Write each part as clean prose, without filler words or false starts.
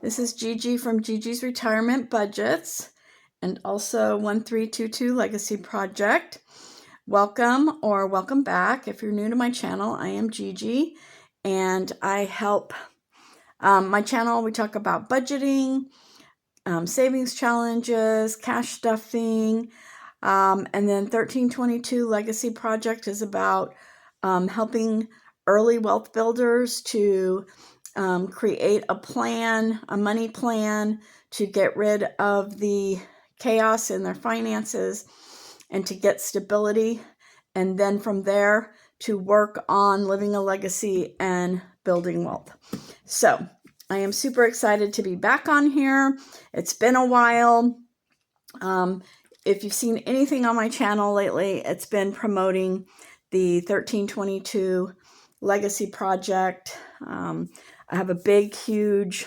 This is Gigi from Gigi's Retirement Budgets and also 1322 Legacy Project. Welcome or welcome back. If you're new to my channel, I am Gigi and I help my channel. We talk about budgeting, savings challenges, cash stuffing, and then 1322 Legacy Project is about helping early wealth builders to create a plan, a money plan to get rid of the chaos in their finances and to get stability. And then from there to work on living a legacy and building wealth. So I am super excited to be back on here. It's been a while. If you've seen anything on my channel lately, it's been promoting the 1322 Legacy Project. I have a big, huge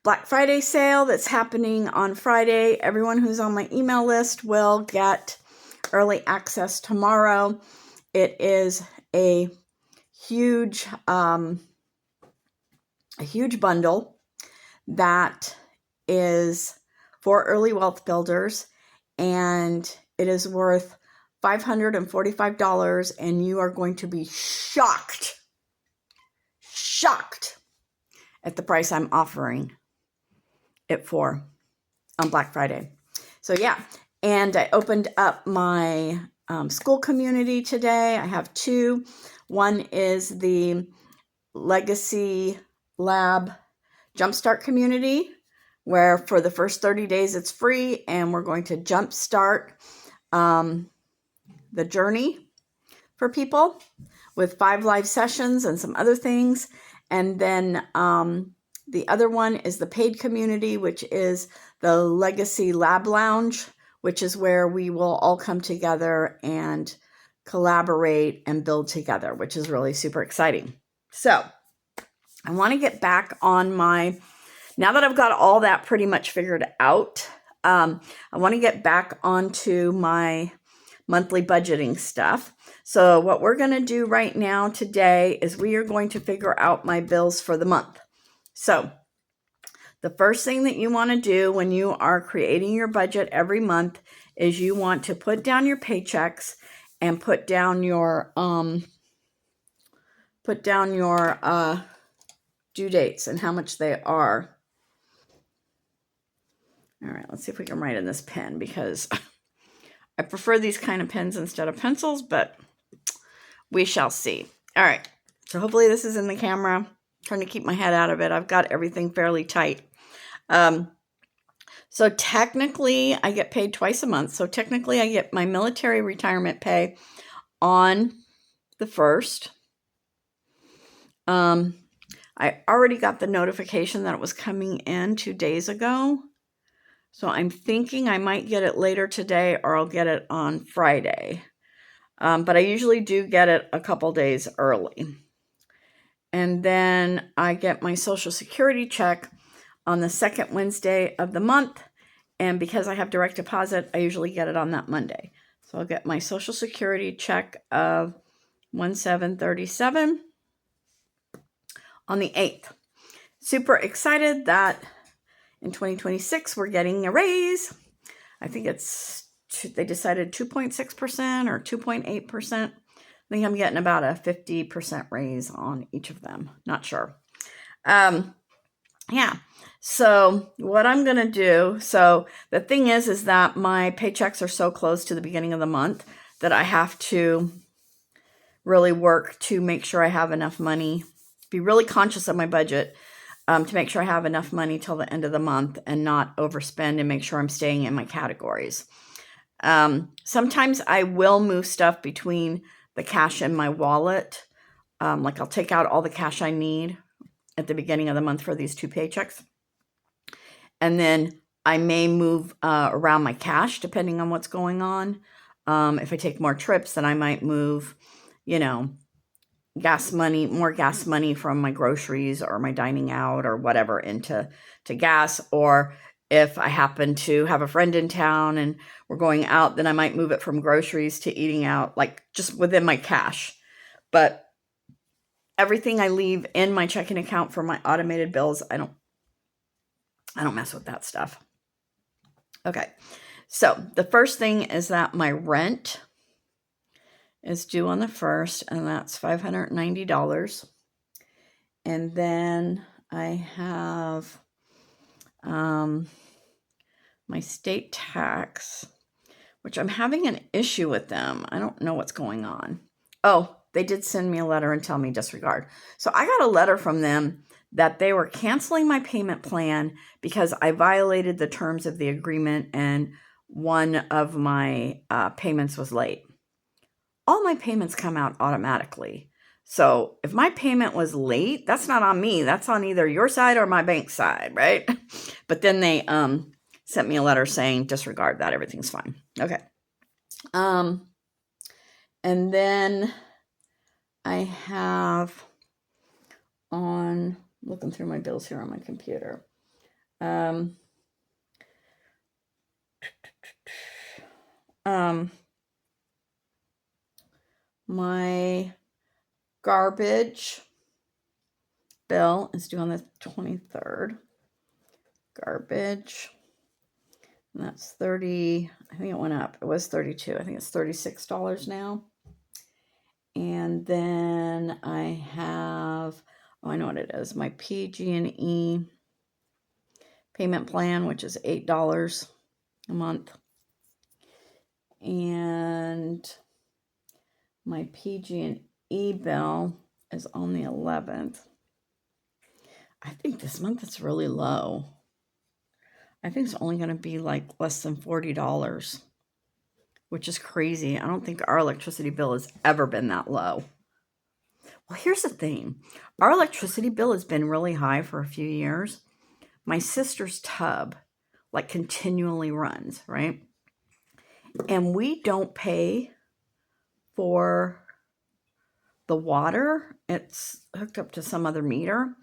Black Friday sale that's happening on Friday. Everyone who's on my email list will get early access tomorrow. It is a huge bundle that is for early wealth builders, and it is worth $545, and you are going to be shocked at the price I'm offering it for on Black Friday. So yeah, and I opened up my school community today. I have two. One is the Legacy Lab Jumpstart community, where for the first 30 days it's free, and we're going to jumpstart the journey for people with 5 live sessions and some other things. And then the other one is the paid community, which is the Legacy Lab Lounge, which is where we will all come together and collaborate and build together, which is really super exciting. So I want to get back on now that I've got all that pretty much figured out, I want to get back onto my monthly budgeting stuff. So what we're going to do right now today is we are going to figure out my bills for the month. So the first thing that you want to do when you are creating your budget every month is you want to put down your paychecks and put down your due dates and how much they are. All right, let's see if we can write in this pen, because I prefer these kind of pens instead of pencils, but we shall see. All right, so hopefully this is in the camera. I'm trying to keep my head out of it. I've got everything fairly tight. So technically, I get paid twice a month. So technically, I get my military retirement pay on the 1st. I already got the notification that it was coming in 2 days ago. So I'm thinking I might get it later today, or I'll get it on Friday. But I usually do get it a couple days early. And then I get my Social Security check on the 2nd Wednesday of the month. And because I have direct deposit, I usually get it on that Monday. So I'll get my Social Security check of $1,737 on the 8th. Super excited that in 2026 we're getting a raise. I think they decided 2.6% or 2.8%. I think I'm getting about a 50% raise on each of them. Not sure. Yeah. So what I'm going to do, so the thing is that my paychecks are so close to the beginning of the month that I have to really work to make sure I have enough money, be really conscious of my budget, to make sure I have enough money till the end of the month and not overspend, and make sure I'm staying in my categories. Sometimes I will move stuff between the cash in my wallet. Like I'll take out all the cash I need at the beginning of the month for these 2 paychecks. And then I may move around my cash depending on what's going on. If I take more trips, then I might move, more gas money from my groceries or my dining out or whatever into gas. Or if I happen to have a friend in town and we're going out, then I might move it from groceries to eating out, like just within my cash. But everything I leave in my checking account for my automated bills. I don't mess with that stuff. Okay. So the first thing is that my rent is due on the 1st, and that's $590. And then I have my state tax, which I'm having an issue with them. I don't know what's going on. Oh, they did send me a letter and tell me disregard. So I got a letter from them that they were canceling my payment plan because I violated the terms of the agreement and one of my payments was late. All my payments come out automatically. So if my payment was late, that's not on me. That's on either your side or my bank side, right? But then they sent me a letter saying disregard that, everything's fine. Okay. And then I have on, looking through my bills here on my computer. My garbage bill is due on the 23rd. Garbage. And that's 30, I think it went up. It was 32. I think it's $36 now. And then I have, oh, I know what it is. My PG&E payment plan, which is $8 a month. And my PG&E bill is on the 11th. I think this month it's really low. I think it's only going to be like less than $40, which is crazy. I don't think our electricity bill has ever been that low. Well, here's the thing. Our electricity bill has been really high for a few years. My sister's tub like continually runs, right? And we don't pay for the water. It's hooked up to some other meter.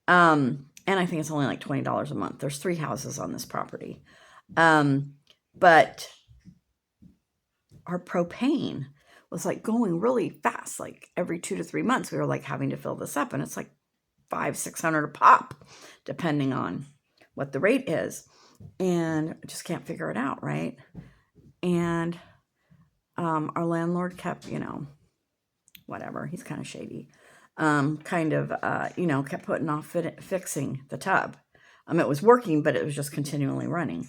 And I think it's only like $20 a month. There's 3 houses on this property. But our propane was like going really fast. Like every 2 to 3 months, we were like having to fill this up. And it's like $500-600 a pop, depending on what the rate is. And I just can't figure it out, right? And our landlord kept, whatever. He's kind of shady. Kept putting off fixing the tub. It was working, but it was just continually running.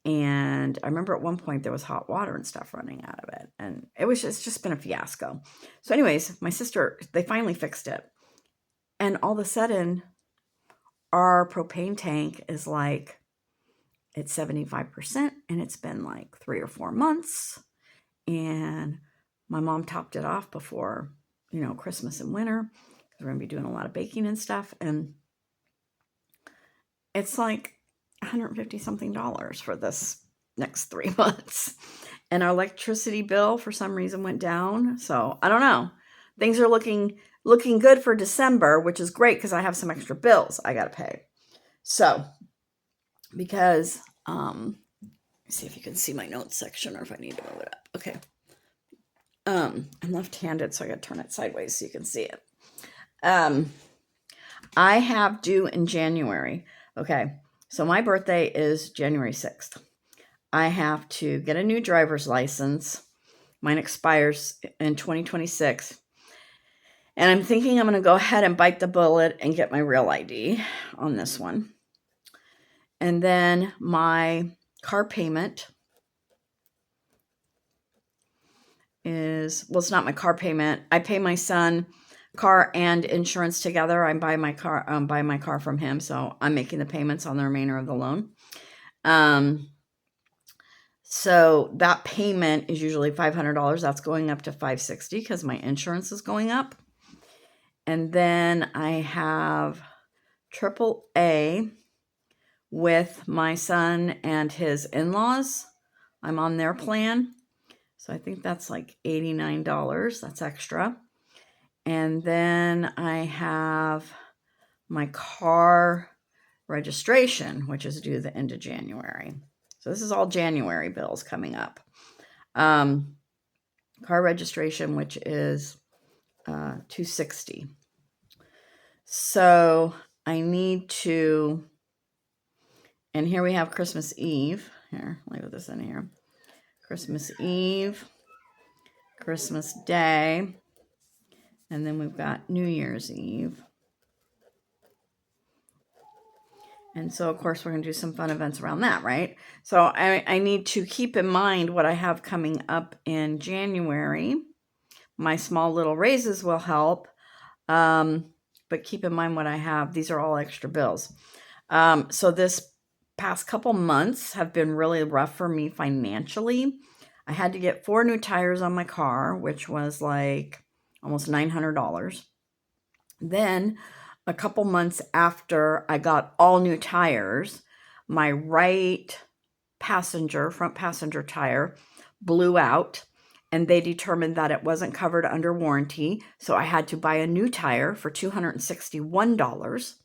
And I remember at one point there was hot water and stuff running out of it. And it's just been a fiasco. So anyways, my sister, they finally fixed it. And all of a sudden, our propane tank is like, it's 75%, and it's been like 3 or 4 months. And my mom topped it off before, Christmas and winter, because we're going to be doing a lot of baking and stuff. And it's like $150 something for this next 3 months. And our electricity bill for some reason went down. So I don't know. Things are looking good for December, which is great because I have some extra bills I got to pay. So because, see if you can see my notes section or if I need to move it up. Okay. I'm left-handed, so I got to turn it sideways so you can see it. I have due in January. Okay. So my birthday is January 6th. I have to get a new driver's license. Mine expires in 2026. And I'm thinking I'm going to go ahead and bite the bullet and get my real ID on this one. And then my car payment is, well, it's not my car payment. I pay my son car and insurance together. I buy my car from him. So I'm making the payments on the remainder of the loan. So that payment is usually $500. That's going up to $560 because my insurance is going up. And then I have AAA with my son and his in-laws. I'm on their plan. So I think that's like $89. That's extra. And then I have my car registration, which is due the end of January. So this is all January bills coming up. Car registration, which is $260. So I need to, and here we have Christmas Eve. Here, let me put this in here. Christmas Eve, Christmas Day, and then we've got New Year's Eve. And so, of course, we're going to do some fun events around that, right? So I need to keep in mind what I have coming up in January. My small little raises will help, but keep in mind what I have. These are all extra bills. So this past couple months have been really rough for me financially. I had to get 4 new tires on my car, which was like almost $900. Then a couple months after I got all new tires, my right front passenger tire blew out, and they determined that it wasn't covered under warranty. So I had to buy a new tire for $261.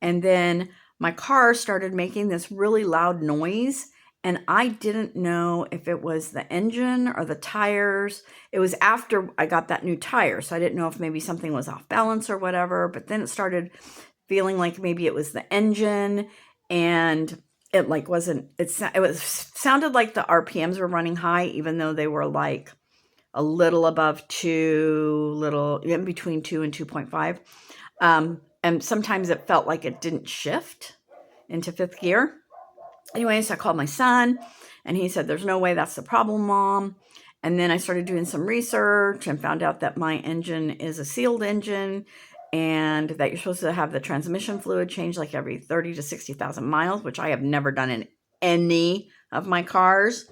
And then my car started making this really loud noise, and I didn't know if it was the engine or the tires. It was after I got that new tire, so I didn't know if maybe something was off balance or whatever. But then it started feeling like maybe it was the engine, and it like wasn't. Sounded like the RPMs were running high, even though they were like a little above 2, little in between 2 and 2.5. And sometimes it felt like it didn't shift into 5th gear. Anyway, so I called my son, and he said, there's no way that's the problem, Mom. And then I started doing some research and found out that my engine is a sealed engine, and that you're supposed to have the transmission fluid changed like every 30 to 60,000 miles, which I have never done in any of my cars.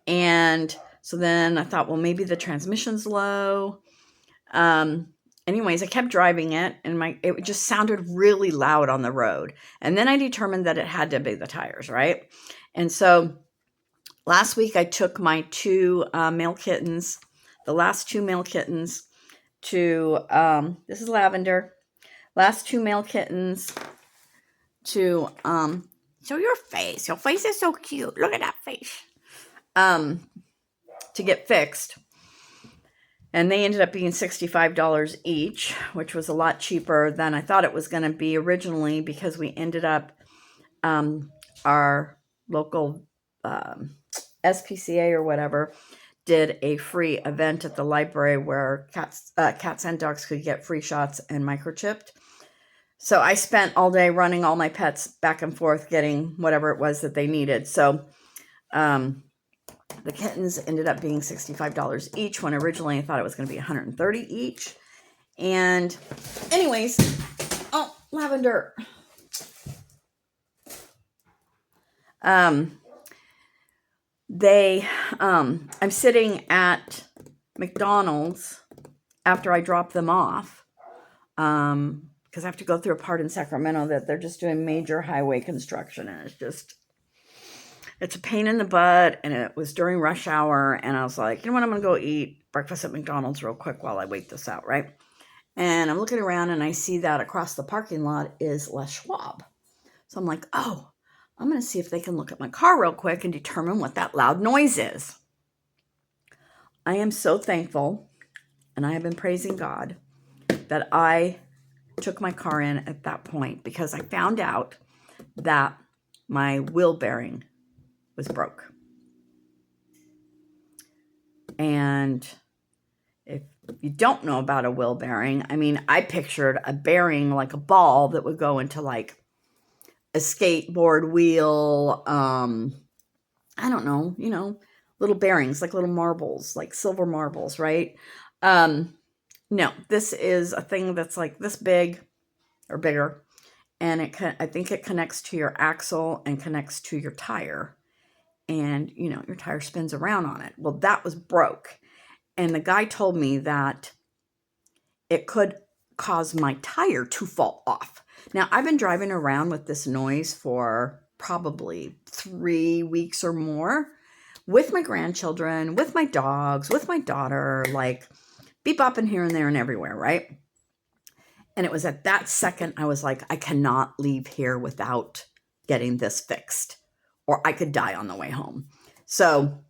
And so then I thought, well, maybe the transmission's low. Anyways, I kept driving it, and it just sounded really loud on the road. And then I determined that it had to be the tires, right? And so last week I took my 2 male kittens, the last 2 male kittens, to this is Lavender. Last 2 male kittens to show your face. Your face is so cute. Look at that face. To get fixed. And they ended up being $65 each, which was a lot cheaper than I thought it was going to be originally, because we ended up, our local SPCA or whatever did a free event at the library where cats and dogs could get free shots and microchipped. So I spent all day running all my pets back and forth getting whatever it was that they needed. So the kittens ended up being $65 each, when originally I thought it was going to be $130 each. And anyways, oh, Lavender. I'm sitting at McDonald's after I drop them off, because I have to go through a part in Sacramento that they're just doing major highway construction, and it's a pain in the butt, and it was during rush hour, and I was like, you know what, I'm going to go eat breakfast at McDonald's real quick while I wait this out, right? And I'm looking around, and I see that across the parking lot is Les Schwab. So I'm like, oh, I'm going to see if they can look at my car real quick and determine what that loud noise is. I am so thankful, and I have been praising God, that I took my car in at that point, because I found out that my wheel bearing was broke. And if you don't know about a wheel bearing, I mean, I pictured a bearing like a ball that would go into like a skateboard wheel. I don't know, little bearings, like little marbles, like silver marbles, right? No, this is a thing that's like this big or bigger. And I think it connects to your axle and connects to your tire. And, your tire spins around on it. Well, that was broke. And the guy told me that it could cause my tire to fall off. Now, I've been driving around with this noise for probably 3 weeks or more, with my grandchildren, with my dogs, with my daughter, like beep-bopping here and there and everywhere, right? And it was at that second I was like, I cannot leave here without getting this fixed, or I could die on the way home. So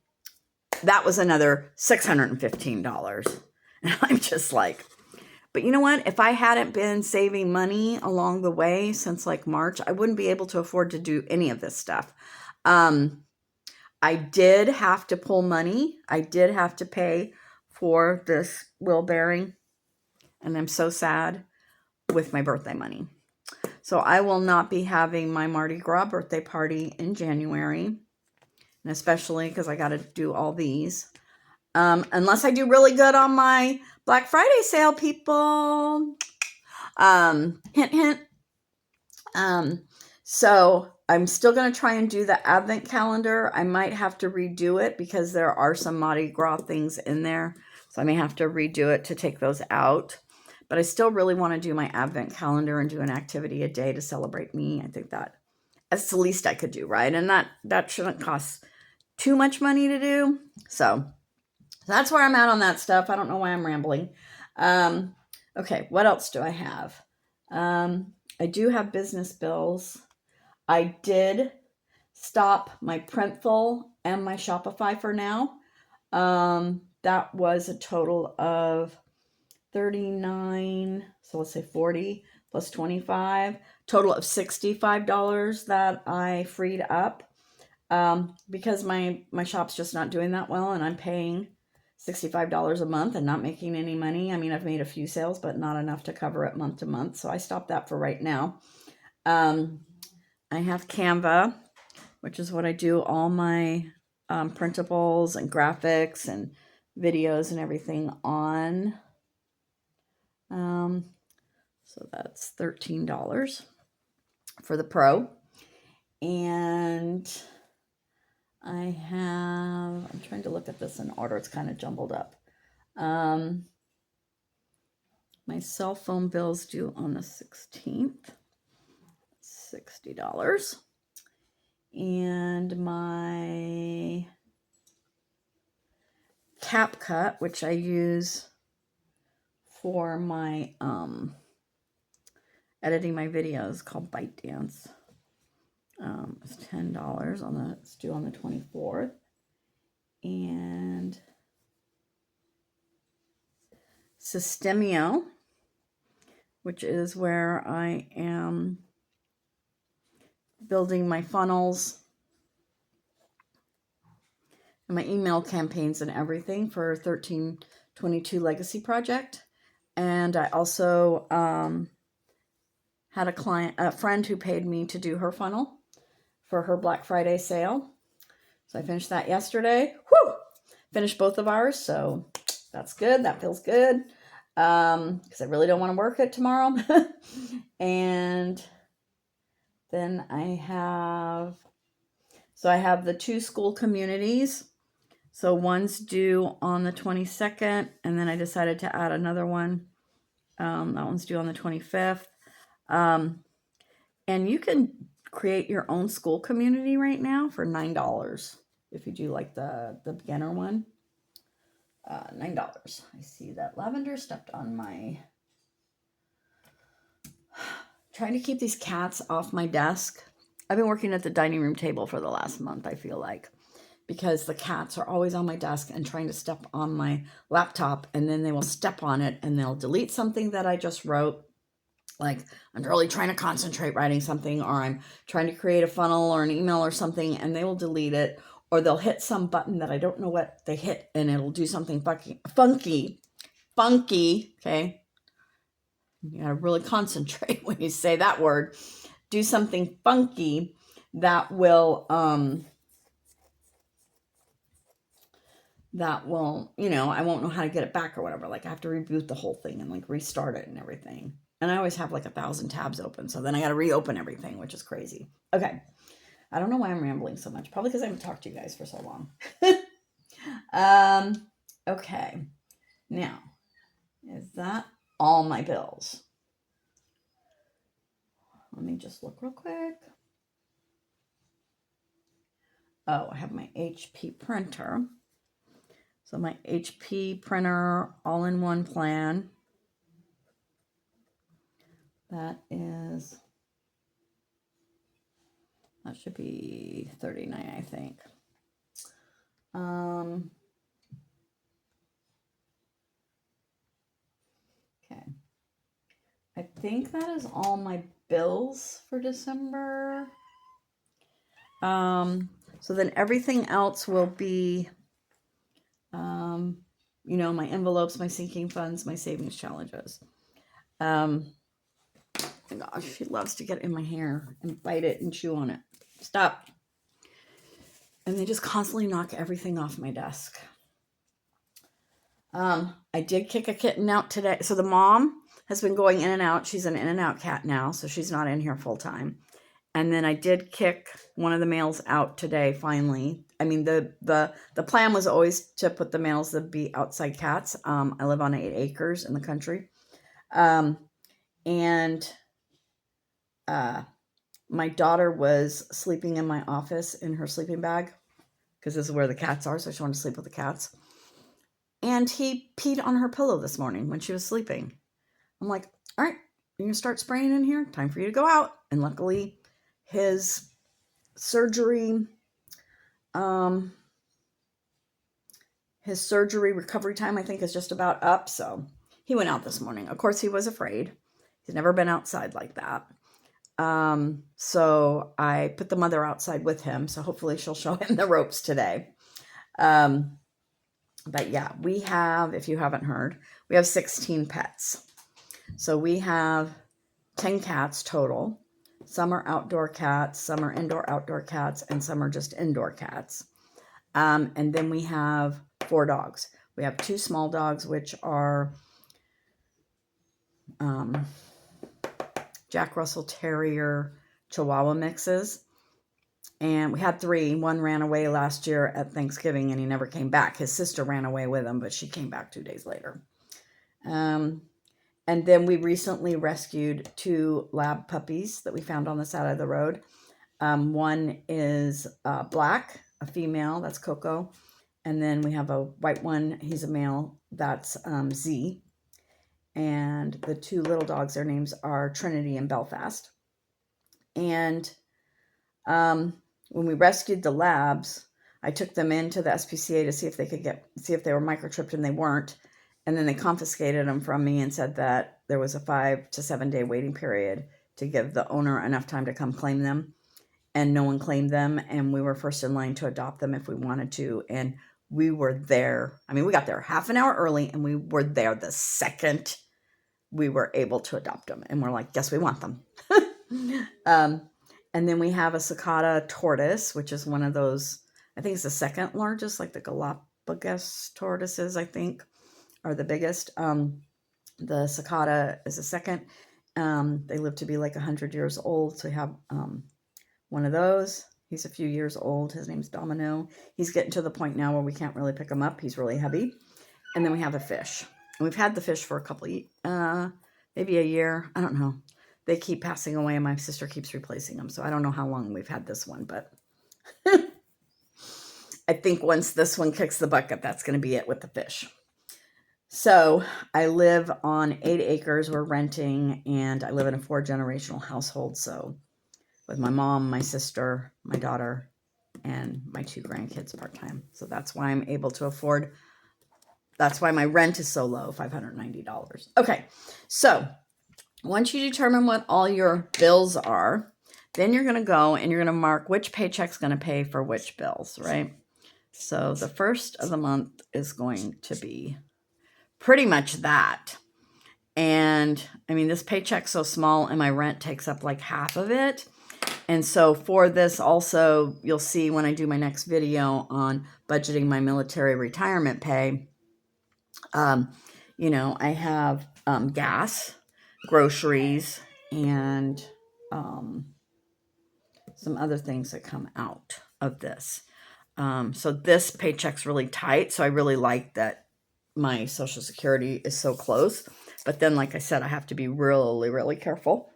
that was another $615. And I'm just like, But you know what? If I hadn't been saving money along the way since like March, I wouldn't be able to afford to do any of this stuff. I did have to pull money. I did have to pay for this wheel bearing, and I'm so sad, with my birthday money. So I will not be having my Mardi Gras birthday party in January, and especially because I got to do all these. Unless I do really good on my Black Friday sale, people. Hint, hint. So I'm still going to try and do the advent calendar. I might have to redo it because there are some Mardi Gras things in there. So I may have to redo it to take those out. But I still really want to do my advent calendar and do an activity a day to celebrate me. I think that's the least I could do, right? And that shouldn't cost too much money to do. So that's where I'm at on that stuff. I don't know why I'm rambling. Okay, what else do I have? I do have business bills. I did stop my Printful and my Shopify for now. That was a total of 39, so let's say 40 plus 25, total of $65 that I freed up. Because my shop's just not doing that well, and I'm paying $65 a month and not making any money. I mean, I've made a few sales, but not enough to cover it month to month. So I stopped that for right now. I have Canva, which is what I do all my printables and graphics and videos and everything on. So that's $13 for the Pro. And I'm trying to look at this in order. It's kind of jumbled up. My cell phone bill's due on the 16th, $60. And my CapCut, which I use for my editing my videos, called ByteDance. It's $10 it's due on the 24th. And Systemio, which is where I am building my funnels and my email campaigns and everything for 1322 Legacy Project. And I also had a friend who paid me to do her funnel for her Black Friday sale. So I finished that yesterday. Whew! Finished both of ours, so that's good. That feels good. Because I really don't want to work it tomorrow. And then I have the 2 school communities. So one's due on the 22nd, and then I decided to add another one. That one's due on the 25th. And you can create your own school community right now for $9 if you do like the beginner one. $9. I see that lavender stepped on my... Trying to keep these cats off my desk. I've been working at the dining room table for the last month, I feel like, because the cats are always on my desk and trying to step on my laptop, and then they will step on it and they'll delete something that I just wrote. Like, I'm really trying to concentrate writing something, or I'm trying to create a funnel or an email or something, and they will delete it, or they'll hit some button that I don't know what they hit, and it'll do something funky, okay? You gotta really concentrate when you say that word. Do something funky that will, I won't know how to get it back or whatever. Like, I have to reboot the whole thing and like restart it and everything. And I always have like 1,000 tabs open. So then I got to reopen everything, which is crazy. Okay. I don't know why I'm rambling so much. Probably because I haven't talked to you guys for so long. Okay. Now, is that all my bills? Let me just look real quick. Oh, I have my HP printer. So my HP printer all-in-one plan. That should be $39, I think. Okay. think that is all my bills for December. So then everything else will be, my envelopes, my sinking funds, my savings challenges. My gosh, she loves to get in my hair and bite it and chew on it. Stop. And they just constantly knock everything off my desk. I did kick a kitten out today. So the mom has been going in and out. She's an in and out cat now, so she's not in here full time. And then I did kick one of the males out today, finally. I mean, the plan was always to put the males to be outside cats. I live on 8 acres in the country. My daughter was sleeping in my office in her sleeping bag because this is where the cats are, so she wanted to sleep with the cats. And he peed on her pillow this morning when she was sleeping. I'm like, all right, you're going to start spraying in here? Time for you to go out. And luckily, his surgery recovery time, I think, is just about up. So he went out this morning. Of course, he was afraid. He's never been outside like that. So I put the mother outside with him. So hopefully she'll show him the ropes today. But yeah, we have, if you haven't heard, we have 16 pets. So we have 10 cats total. Some are outdoor cats, some are indoor-outdoor cats, and some are just indoor cats. And then we have 4 dogs. We have 2 small dogs, which are Jack Russell Terrier Chihuahua mixes. And we had 3. One ran away last year at Thanksgiving and he never came back. His sister ran away with him, but she came back 2 days later. And then we recently rescued 2 lab puppies that we found on the side of the road. One is black, a female, that's Coco. And then we have a white one, he's a male, that's Z. And the 2 little dogs, their names are Trinity and Belfast. And when we rescued the labs, I took them into the SPCA to see if they were microchipped, and they weren't. And then they confiscated them from me and said that there was a 5 to 7 day waiting period to give the owner enough time to come claim them. And no one claimed them. And we were first in line to adopt them if we wanted to. And we were there. I mean, we got there half an hour early and we were there the second we were able to adopt them. And we're like, yes, we want them. And then we have a cicada tortoise, which is one of those, I think it's the second largest, like the Galapagos tortoises, I think, are the biggest. The cicada is the second. They live to be like 100 years old. So we have one of those. He's a few years old. His name's Domino. He's getting to the point now where we can't really pick him up. He's really heavy. And then we have a fish. And we've had the fish for a couple of, maybe a year. I don't know. They keep passing away and my sister keeps replacing them. So I don't know how long we've had this one, but I think once this one kicks the bucket, that's going to be it with the fish. So I live on 8 acres. We're renting, and I live in a 4-generational household. So with my mom, my sister, my daughter, and my 2 grandkids part-time. So that's why I'm able to afford, that's why my rent is so low, $590. Okay, so once you determine what all your bills are, then you're going to go and you're going to mark which paycheck's going to pay for which bills, right? So the first of the month is going to be pretty much that. And I mean, this paycheck's so small and my rent takes up like half of it. And so for this also, you'll see when I do my next video on budgeting my military retirement pay, I have gas, groceries, and some other things that come out of this. So this paycheck's really tight. So I really like that my Social Security is so close. But then, like I said, I have to be really, really careful.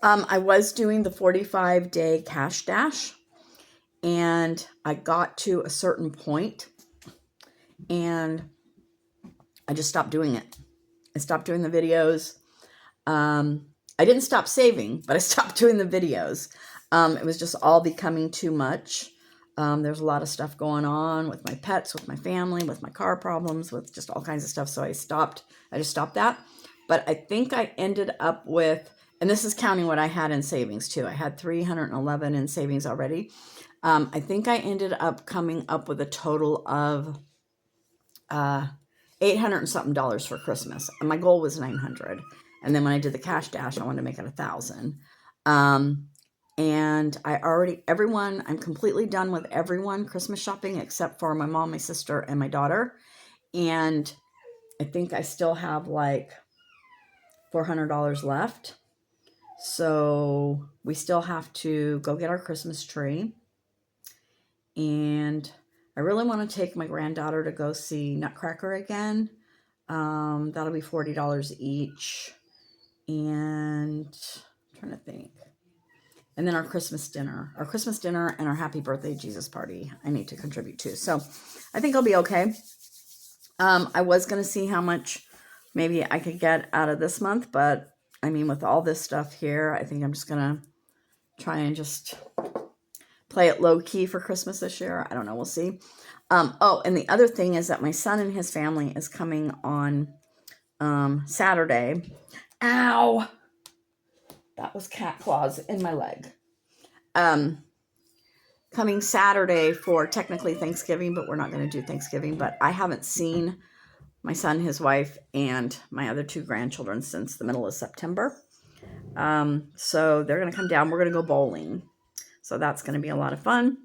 I was doing the 45-day cash dash, and I got to a certain point, and I just stopped doing it. I stopped doing the videos. I didn't stop saving, but I stopped doing the videos. It was just all becoming too much. There's a lot of stuff going on with my pets, with my family, with my car problems, with just all kinds of stuff. So I just stopped that. but I think I ended up with, and this is counting what I had in savings too. I had 311 in savings already. I think I ended up coming up with a total of $800 and something for Christmas. And my goal was 900. And then when I did the cash dash, I wanted to make it 1,000. And I already, I'm completely done with everyone Christmas shopping except for my mom, my sister, and my daughter. And I think I still have like $400 left. So we still have to go get our Christmas tree. And I really want to take my granddaughter to go see Nutcracker again. That'll be $40 each. And I'm trying to think. And then our Christmas dinner and our happy birthday Jesus party I need to contribute to. So I think I'll be okay. I was going to see how much maybe I could get out of this month, but I mean, with all this stuff here, I think I'm just going to try and just play it low key for Christmas this year. I don't know. We'll see. Oh, and the other thing is that my son and his family is coming on Saturday. Ow! That was cat claws in my leg. Coming Saturday for technically Thanksgiving, but we're not going to do Thanksgiving. But I haven't seen my son, his wife, and my other 2 grandchildren since the middle of September. So they're going to come down. We're going to go bowling. So that's going to be a lot of fun.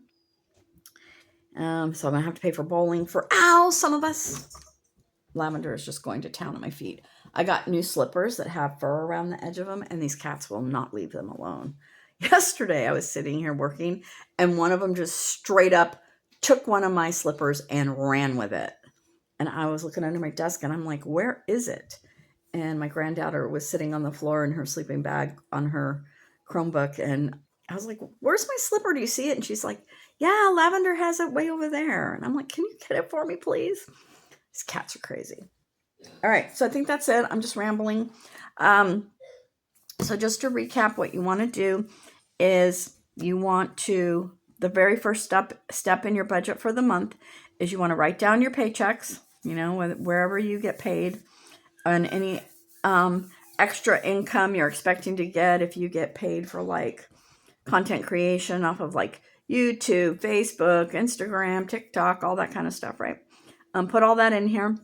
So I'm going to have to pay for bowling for, some of us. Lavender is just going to town on my feet. I got new slippers that have fur around the edge of them, and these cats will not leave them alone. Yesterday, I was sitting here working, and one of them just straight up took one of my slippers and ran with it. And I was looking under my desk, and I'm like, where is it? And my granddaughter was sitting on the floor in her sleeping bag on her Chromebook, and I was like, where's my slipper? Do you see it? And she's like, yeah, Lavender has it way over there. And I'm like, can you get it for me, please? These cats are crazy. All right, so I think that's it. I'm just rambling. So just to recap, what you want to do is you want to, the very first step in your budget for the month is you want to write down your paychecks, wherever you get paid, and any extra income you're expecting to get if you get paid for like content creation off of like YouTube, Facebook, Instagram, TikTok, all that kind of stuff, right? Put all that in here.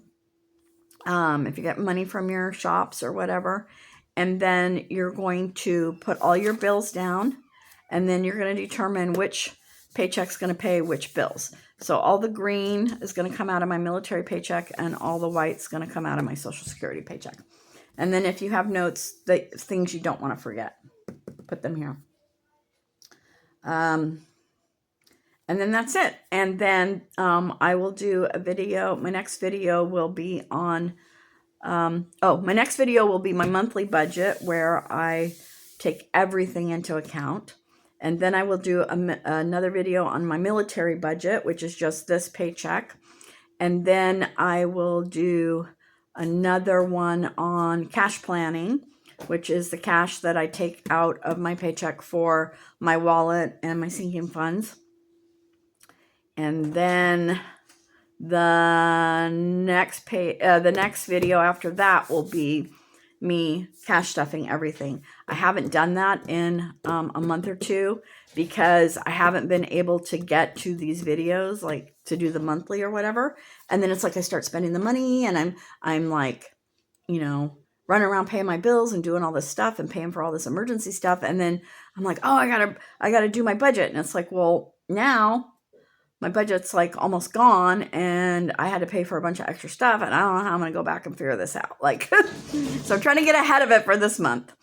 If you get money from your shops or whatever, and then you're going to put all your bills down, and then you're going to determine which paycheck's going to pay which bills. So all the green is going to come out of my military paycheck, and all the white's going to come out of my Social Security paycheck. And then if you have notes, things you don't want to forget, put them here. And then that's it. And then I will do a video. My next video will be on, my next video will be my monthly budget where I take everything into account. And then I will do another video on my military budget, which is just this paycheck. And then I will do another one on cash planning, which is the cash that I take out of my paycheck for my wallet and my sinking funds. And then the next video after that will be me cash stuffing everything. I haven't done that in a month or two because I haven't been able to get to these videos, like to do the monthly or whatever. And then it's like I start spending the money, and I'm like, running around paying my bills and doing all this stuff and paying for all this emergency stuff. And then I'm like, oh, I gotta do my budget. And it's like, well, now my budget's like almost gone, and I had to pay for a bunch of extra stuff, and I don't know how I'm going to go back and figure this out. So I'm trying to get ahead of it for this month.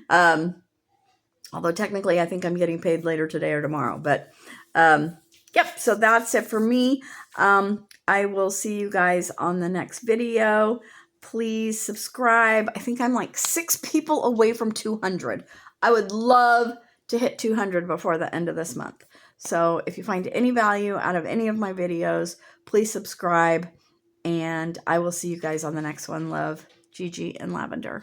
Although technically I think I'm getting paid later today or tomorrow, but, yep. So that's it for me. I will see you guys on the next video. Please subscribe. I think I'm like 6 people away from 200. I would love to hit 200 before the end of this month. So if you find any value out of any of my videos, please subscribe, and I will see you guys on the next one. Love, Gigi and Lavender.